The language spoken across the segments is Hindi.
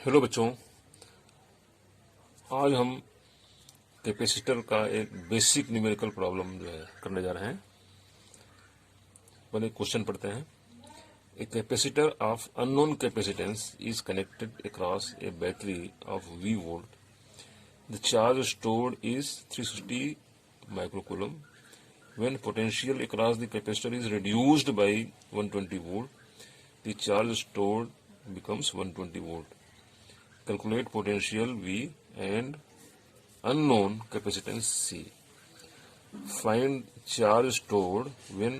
हेलो बच्चों, आज हम कैपेसिटर का एक बेसिक न्यूमेरिकल प्रॉब्लम जो है करने जा रहे हैं। पहले क्वेश्चन पढ़ते हैं। A capacitor of unknown capacitance is connected across A battery of V volt. The charge stored is 360 microcoulomb. When potential across the capacitor is reduced by 120 volt, the charge stored becomes 120 volt. Calculate potential V and unknown capacitance C. Find charge stored when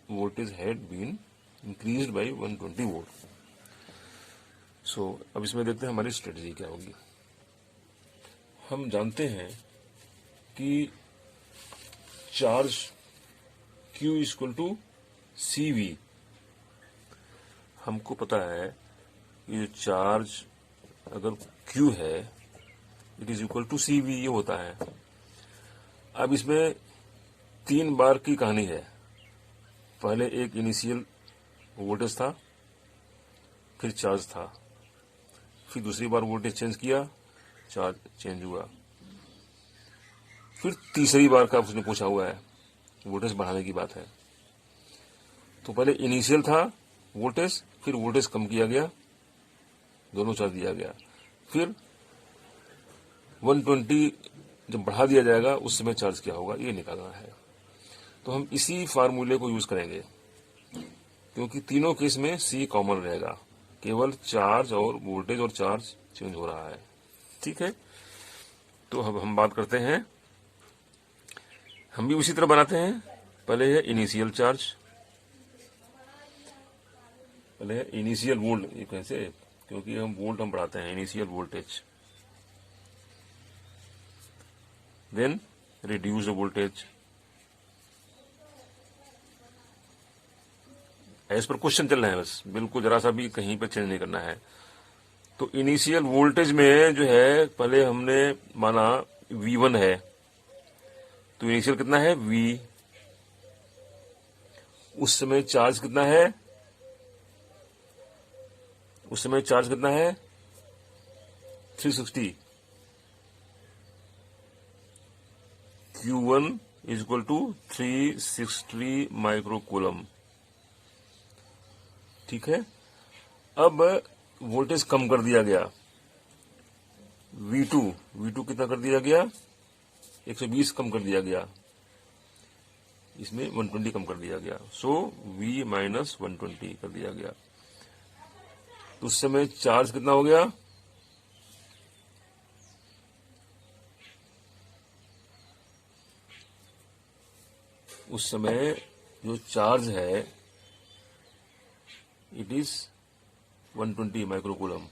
voltage had been increased by 120 volt. So, अब इसमें देखते हैं हमारी स्ट्रेटजी क्या होगी। हम जानते हैं कि charge Q equal to CV। हमको पता है कि चार्ज अगर Q है it is equal to CV, ये होता है। अब इसमें 3 बार की कहानी है। पहले एक इनिशियल वोल्टेज था, फिर चार्ज था, फिर दूसरी बार वोल्टेज चेंज किया, चार्ज चेंज हुआ, फिर तीसरी बार का उसने पूछा हुआ है, वोल्टेज बढ़ाने की बात है। तो पहले इनिशियल था वोल्टेज, फिर वोल्टेज कम किया गया, दोनों चार्ज दिया गया, फिर 120 जब बढ़ा दिया जाएगा उस समय चार्ज क्या होगा ये निकालना है। तो हम इसी फार्मूले को यूज करेंगे, क्योंकि तीनों केस में C कॉमन रहेगा, केवल चार्ज और वोल्टेज और चार्ज चेंज हो रहा है। ठीक है, तो अब हम बात करते हैं। हम भी उसी तरह बनाते हैं। पहले है इनिशियल चार्ज, पहले है इनिशियल वोल्ट, ये कैसे, क्योंकि हम वोल्ट हम बढ़ाते हैं, initial voltage, then reduce voltage as per question चल रहे हैं, बस बिल्कुल जरा सा भी कहीं पर चेंज नहीं करना है। तो इनिशियल वोल्टेज में जो है पहले हमने माना V1 है, तो इनिशियल कितना है V। उस समय चार्ज कितना है, उस समय चार्ज कितना है 360। Q1 is equal to 360 microcoulomb. ठीक है, अब वोल्टेज कम कर दिया गया, V2 कितना कर दिया गया 120 कम कर दिया गया, इसमें 120 कम कर दिया गया, सो V माइनस 120 कर दिया गया। तो उस समय चार्ज कितना हो गया, उस समय जो चार्ज है इट इज 120 माइक्रोकूलम।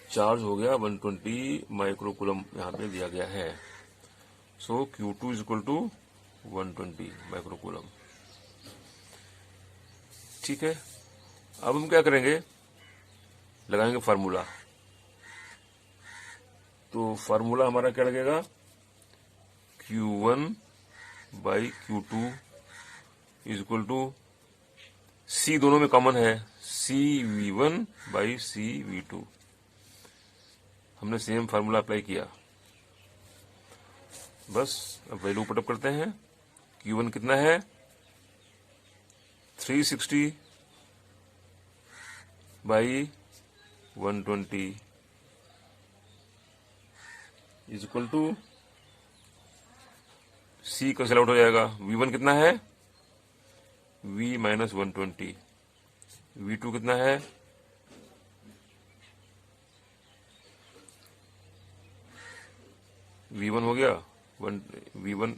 चार्ज हो गया 120 माइक्रोकूलम, यहां पे दिया गया है। So Q2 is equal to 120 microcoulomb. ठीक है, अब हम क्या करेंगे, लगाएंगे फार्मूला। तो फार्मूला हमारा क्या लगेगा, Q1 by Q2 is equal to C, दोनों में कॉमन है, CV1 बाई CV2। हमने सेम फार्मूला अप्लाई किया, बस अब वैल्यू पुटअप करते हैं। Q1 कितना है 360 by 120 is equal to C cancel out हो जाएगा। V1 कितना है V माइनस 120, V2 कितना है V1 हो गया V1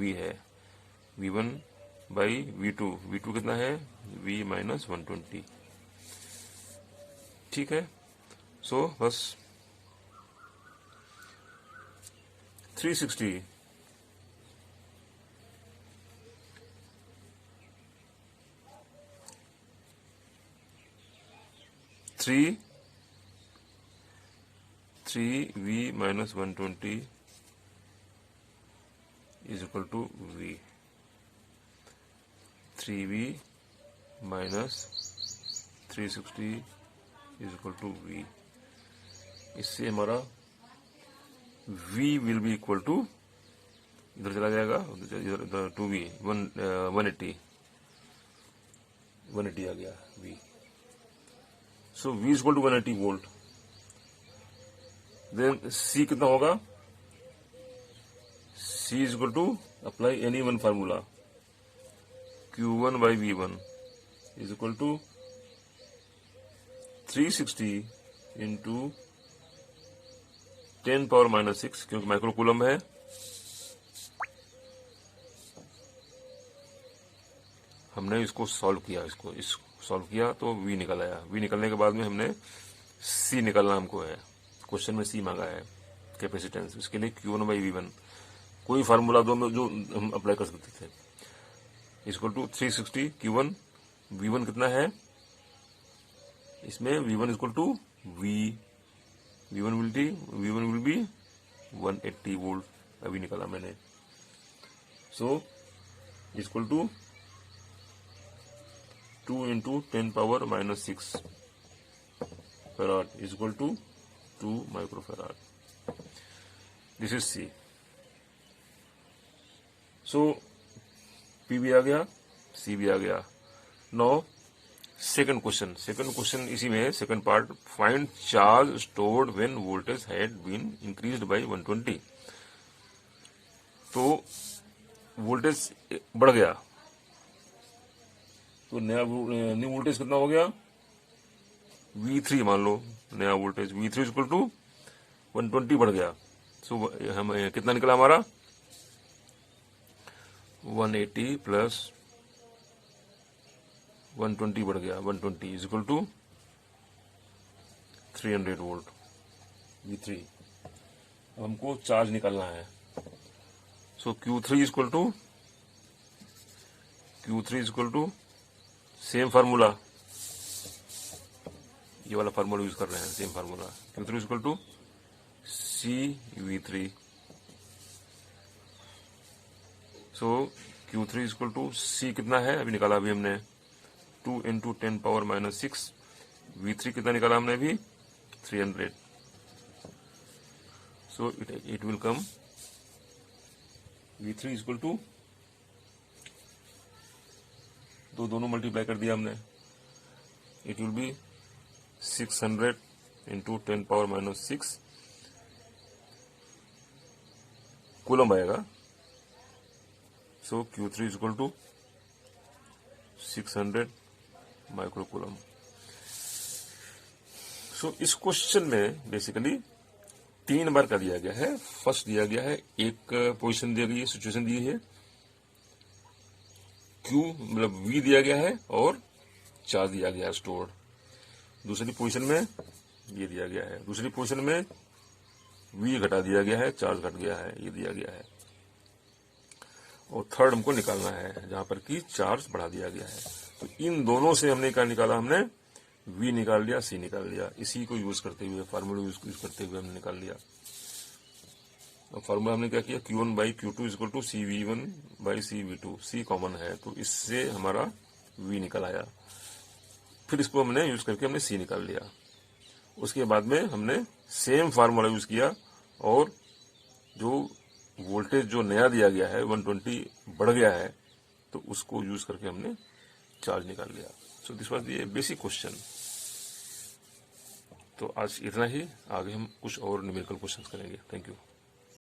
V है, V1 बाई V2 कितना है V माइनस 120। ठीक है, सो बस 360 3V minus 120 is equal to V। 3V minus 360 is equal to V. इससे हमारा v will be equal to, इधर चला जाएगा, इधर 2v 180 आ गया v। So v is equal to 180 volt. Then c कितना होगा, c is equal to apply any one formula, q1 by v1 is equal to 360 into 10 power minus 6, क्योंकि माइक्रो कूलम है। हमने इसको सॉल्व किया, इसको सॉल्व किया तो v निकल आया। v निकलने के बाद में हमने c निकलना हमको है, क्वेश्चन में c मांगा है कैपेसिटेंस। इसके लिए q1 बाई v1 कोई फार्मूला दो जो हम अप्लाई कर सकते थे, इक्वल टू 360 q1, v1 कितना है इसमें, v1 equal to v1 will be 180 volt, अभी निकाला मैंने। So equal to 2 into 10 power minus 6 farad is equal to 2 microfarad. This is C. So P भी आ गया, C भी आ गया। नाउ सेकंड क्वेश्चन इसी में है, second part, find charge stored when voltage had been increased by 120। तो वोल्टेज बढ़ गया, तो न्यू वोल्टेज कितना हो गया, V3 मान लो, नया वोल्टेज V3 इक्वल टू 120 बढ़ गया। सो हम कितना निकला हमारा, 180 प्लस 120 बढ़ गया, 120 is equal to 300 volt V3। अब हमको चार्ज निकालना है। So Q3 is equal to same formula, ये वाला फार्मूला यूज कर रहे हैं, same formula, Q3 is equal to CV3। So Q3 equal to C कितना है, अभी निकाला अभी हमने 2 इंटू 10 पावर माइनस 6, V3 कितना निकाला हमने अभी 300। So it will come V3 equal to, दोनों मल्टीप्लाई कर दिया हमने, it will be 600 into 10 power minus 6 coulomb आएगा। So Q3 is equal to 600 micro coulomb. So इस क्वेश्चन में बेसिकली 3 बार का दिया गया है। फर्स्ट दिया गया है, एक पोजीशन दी गई है, सिचुएशन दी है, Q मतलब V दिया गया है और चार्ज दिया गया है स्टोर्ड। दूसरी पोजीशन में ये दिया गया है, दूसरी पोजीशन में V घटा दिया गया है, चार्ज घट गया है, ये दिया गया है। और थर्ड हमको निकालना है जहां पर कि चार्ज बढ़ा दिया गया है। तो इन दोनों से हमने क्या निकाला, हमने V निकाल लिया, C निकाल लिया, इसी को यूज करते हुए, फार्मूला यूज करते हुए हमने निकाल लिया। और फार्मूला हमने क्या किया, Q1 by Q2 equal to CV1 by CV2, C common है तो इससे हमारा V निकल आया। फिर इसको हमने यूज करके हमने C निकाल लिया। उसके बाद में हमने सेम फार्मूला यूज किया और जो वोल्टेज जो नया दिया गया है 120 बढ़ गया है, तो उसको यूज करके हमने चार्ज निकाल लिया। So this was the basic question. तो आज इतना ही, आगे हम कुछ और न्यूमेरिकल क्वेश्चंस करेंगे। Thank you.